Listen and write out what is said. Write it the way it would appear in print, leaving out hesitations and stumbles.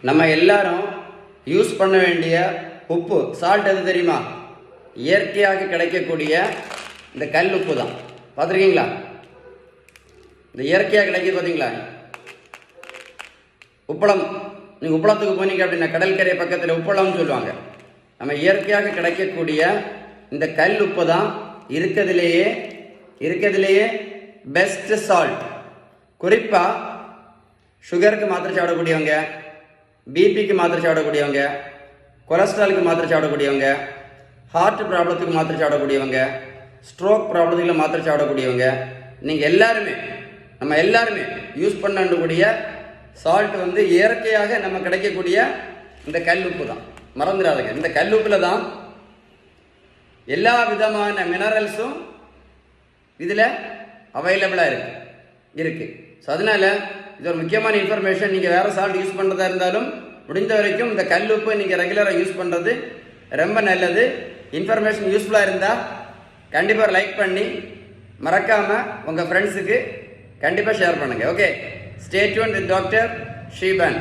நம்ம எல்லாரும் யூஸ் பண்ண வேண்டிய உப்பு சால்ட் எது தெரியுமா? இயற்கையாக கிடைக்கக்கூடிய இந்த கல் உப்பு தான். பார்த்துருக்கீங்களா? இந்த இயற்கையாக கிடைக்கிது பார்த்தீங்களா? உப்பளம், நீங்கள் உப்பளத்துக்கு போனீங்க அப்படின்னா கடற்கரை பக்கத்தில் உப்பளம்னு சொல்லுவாங்க. நம்ம இயற்கையாக கிடைக்கக்கூடிய இந்த கல் உப்பு தான் இருக்கிறதுலேயே பெஸ்ட் சால்ட். குறிப்பாக சுகருக்கு மாத்திரை சாப்பிடக்கூடியவங்க, பிபிக்கு மாத்திரை சாப்பிடக்கூடியவங்க, கொலஸ்ட்ராலுக்கு மாத்திரை சாப்பிடக்கூடியவங்க, ஹார்ட் ப்ராப்ளத்துக்கு மாத்திரை சாப்பிடக்கூடியவங்க, ஸ்ட்ரோக் ப்ராப்ளத்துக்கு மாத்திரை சாப்பிடக்கூடியவங்க, நீங்கள் நம்ம எல்லாருமே யூஸ் பண்ணக்கூடிய சால்ட் வந்து இயற்கையாக நம்ம கிடைக்கக்கூடிய இந்த கல் உப்பு தான். மறந்துடாதுங்க, இந்த கல் உப்பில் தான் எல்லா விதமான மினரல்ஸும் இதில் அவைலபிளாக இருக்கு. ஸோ அதனால் இது ஒரு முக்கியமான இன்ஃபர்மேஷன். நீங்கள் வேறு சால்ட் யூஸ் பண்ணுறதா இருந்தாலும் முடிந்த வரைக்கும் இந்த கல் உப்பு நீங்கள் ரெகுலராக யூஸ் பண்ணுறது ரொம்ப நல்லது. இன்ஃபர்மேஷன் யூஸ்ஃபுல்லாக இருந்தால் கண்டிப்பாக லைக் பண்ணி மறக்காமல் உங்கள் ஃப்ரெண்ட்ஸுக்கு கண்டிப்பாக ஷேர் பண்ணுங்கள். Okay, stay tuned with doctor ஸ்ரீபன்.